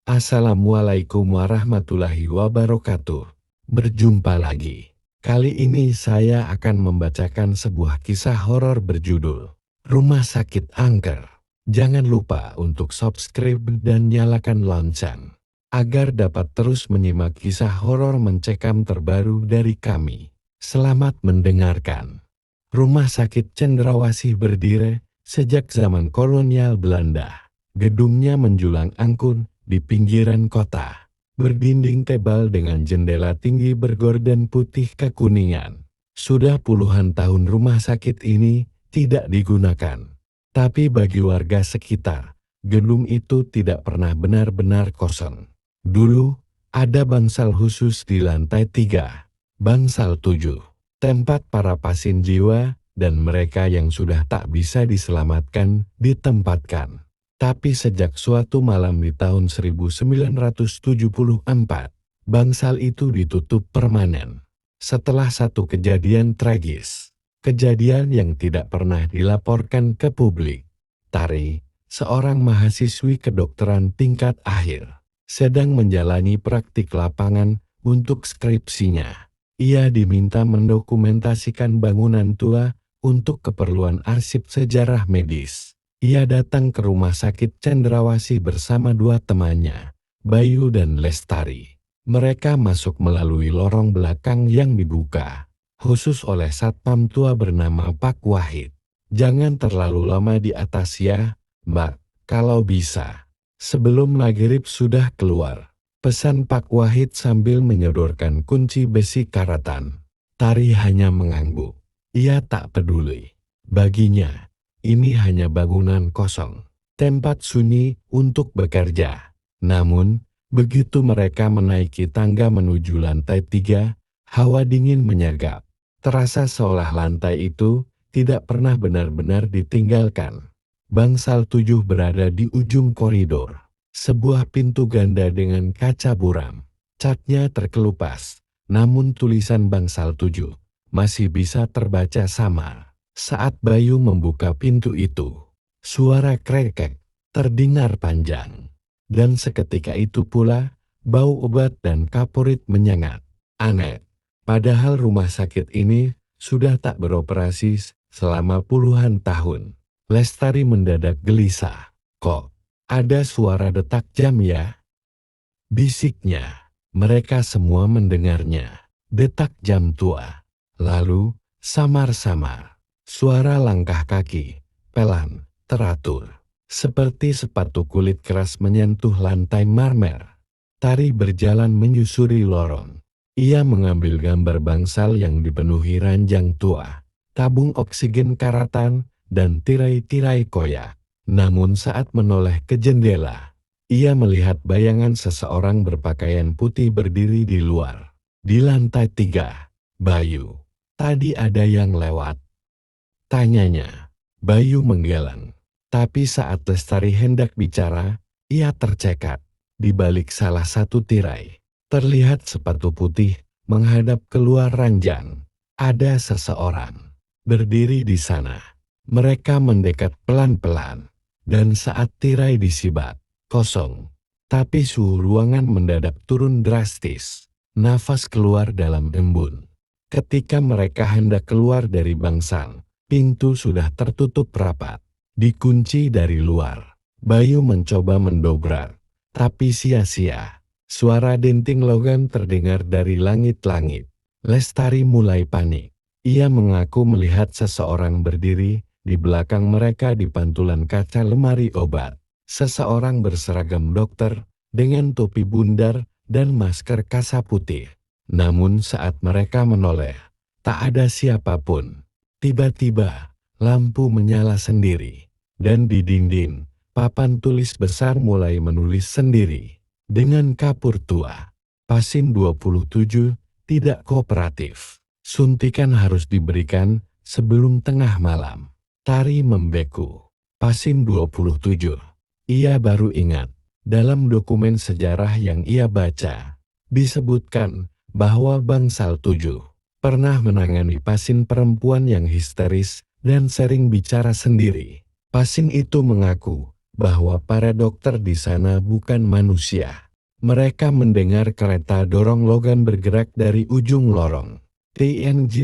Assalamualaikum warahmatullahi wabarakatuh. Berjumpa lagi. Kali ini saya akan membacakan sebuah kisah horor berjudul Rumah Sakit Angker. Jangan lupa untuk subscribe dan nyalakan lonceng agar dapat terus menyimak kisah horor mencekam terbaru dari kami. Selamat mendengarkan. Rumah Sakit Cendrawasih berdiri sejak zaman kolonial Belanda. Gedungnya menjulang angkun di pinggiran kota, berdinding tebal dengan jendela tinggi bergorden putih kekuningan. Sudah puluhan tahun rumah sakit ini tidak digunakan. Tapi bagi warga sekitar, gedung itu tidak pernah benar-benar kosong. Dulu, ada bangsal khusus di lantai 3, bangsal 7, tempat para pasien jiwa dan mereka yang sudah tak bisa diselamatkan ditempatkan. Tapi sejak suatu malam di tahun 1974, bangsal itu ditutup permanen. Setelah satu kejadian tragis, kejadian yang tidak pernah dilaporkan ke publik. Tari, seorang mahasiswi kedokteran tingkat akhir, sedang menjalani praktik lapangan untuk skripsinya. Ia diminta mendokumentasikan bangunan tua untuk keperluan arsip sejarah medis. Ia datang ke rumah sakit Cendrawasih bersama dua temannya, Bayu dan Lestari. Mereka masuk melalui lorong belakang yang dibuka, khusus oleh satpam tua bernama Pak Wahid. Jangan terlalu lama di atas ya, Mbak, kalau bisa. Sebelum maghrib sudah keluar, pesan Pak Wahid sambil menyodorkan kunci besi karatan. Tari hanya mengangguk. Ia tak peduli. Baginya, ini hanya bangunan kosong, tempat sunyi untuk bekerja. Namun, begitu mereka menaiki tangga menuju lantai 3, hawa dingin menyergap. Terasa seolah lantai itu tidak pernah benar-benar ditinggalkan. Bangsal 7 berada di ujung koridor. Sebuah pintu ganda dengan kaca buram. Catnya terkelupas, namun tulisan bangsal 7 masih bisa terbaca samar. Saat Bayu membuka pintu itu, suara krekek terdengar panjang. Dan seketika itu pula, bau obat dan kaporit menyengat. Aneh, padahal rumah sakit ini sudah tak beroperasi selama puluhan tahun. Lestari mendadak gelisah. Kok ada suara detak jam ya? Bisiknya. Mereka semua mendengarnya. Detak jam tua. Lalu, samar-samar. Suara langkah kaki, pelan, teratur, seperti sepatu kulit keras menyentuh lantai marmer. Tari berjalan menyusuri lorong. Ia mengambil gambar bangsal yang dipenuhi ranjang tua, tabung oksigen karatan, dan tirai-tirai koyak. Namun saat menoleh ke jendela, ia melihat bayangan seseorang berpakaian putih berdiri di luar. Di lantai 3, Bayu, tadi ada yang lewat. Tanyanya. Bayu menggeleng. Tapi saat Lestari hendak bicara, ia tercekat. Di balik salah satu tirai, terlihat sepatu putih menghadap keluar ranjang. Ada seseorang berdiri di sana. Mereka mendekat pelan-pelan. Dan saat tirai disibat, kosong. Tapi suhu ruangan mendadak turun drastis. Nafas keluar dalam embun. Ketika mereka hendak keluar dari bangsal, pintu sudah tertutup rapat, dikunci dari luar. Bayu mencoba mendobrak, tapi sia-sia. Suara denting logam terdengar dari langit-langit. Lestari mulai panik. Ia mengaku melihat seseorang berdiri di belakang mereka di pantulan kaca lemari obat. Seseorang berseragam dokter dengan topi bundar dan masker kasa putih. Namun saat mereka menoleh, tak ada siapapun. Tiba-tiba, lampu menyala sendiri, dan di dinding, papan tulis besar mulai menulis sendiri. Dengan kapur tua, pasien 27 tidak kooperatif. Suntikan harus diberikan sebelum tengah malam. Tari membeku. Pasien 27. Ia baru ingat, dalam dokumen sejarah yang ia baca, disebutkan bahwa bangsal 7 pernah menangani pasien perempuan yang histeris dan sering bicara sendiri. Pasien itu mengaku bahwa para dokter di sana bukan manusia. Mereka mendengar kereta dorong logam bergerak dari ujung lorong. TNG.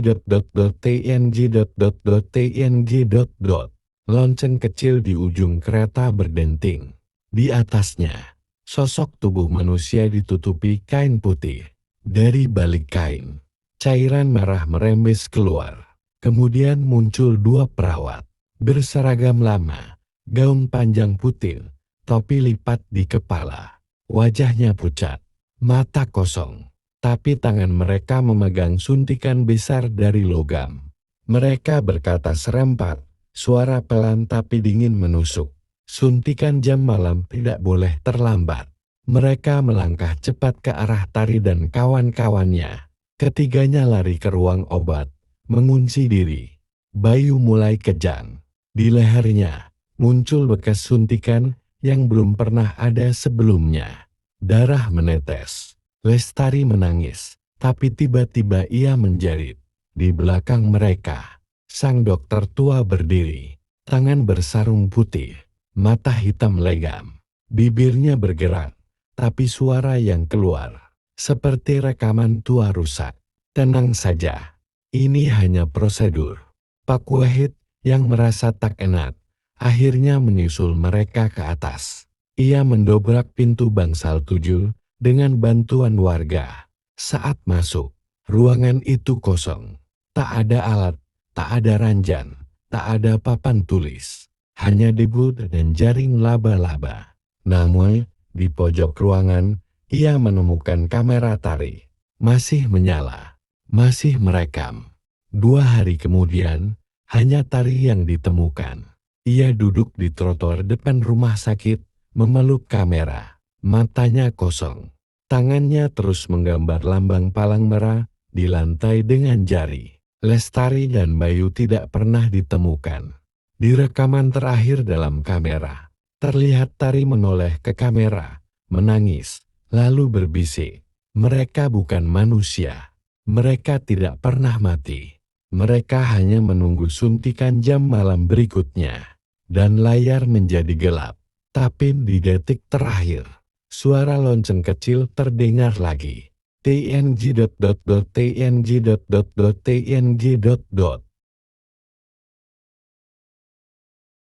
Lonceng kecil di ujung kereta berdenting. Di atasnya, sosok tubuh manusia ditutupi kain putih. Dari balik kain, cairan merah merembes keluar. Kemudian muncul dua perawat, berseragam lama, gaun panjang putih, topi lipat di kepala. Wajahnya pucat, mata kosong, tapi tangan mereka memegang suntikan besar dari logam. Mereka berkata serempak, suara pelan tapi dingin menusuk. Suntikan jam malam tidak boleh terlambat. Mereka melangkah cepat ke arah Tari dan kawan-kawannya. Ketiganya lari ke ruang obat, mengunci diri. Bayu mulai kejang. Di lehernya muncul bekas suntikan yang belum pernah ada sebelumnya. Darah menetes. Lestari menangis, tapi tiba-tiba ia menjerit. Di belakang mereka, sang dokter tua berdiri, tangan bersarung putih, mata hitam legam, bibirnya bergerak. Tapi suara yang keluar, seperti rekaman tua rusak. Tenang saja, ini hanya prosedur. Pak Wahid yang merasa tak enak, akhirnya menyusul mereka ke atas. Ia mendobrak pintu bangsal 7 dengan bantuan warga. Saat masuk, ruangan itu kosong. Tak ada alat, tak ada ranjang, tak ada papan tulis. Hanya debu dan jaring laba-laba. Namun, di pojok ruangan, ia menemukan kamera Tari. Masih menyala, masih merekam. 2 hari kemudian, hanya Tari yang ditemukan. Ia duduk di trotoar depan rumah sakit, memeluk kamera. Matanya kosong. Tangannya terus menggambar lambang palang merah di lantai dengan jari. Lestari dan Bayu tidak pernah ditemukan. Di rekaman terakhir dalam kamera, terlihat Tari menoleh ke kamera, menangis, lalu berbisik. Mereka bukan manusia. Mereka tidak pernah mati. Mereka hanya menunggu suntikan jam malam berikutnya. Dan layar menjadi gelap. Tapi di detik terakhir, suara lonceng kecil terdengar lagi. TNG.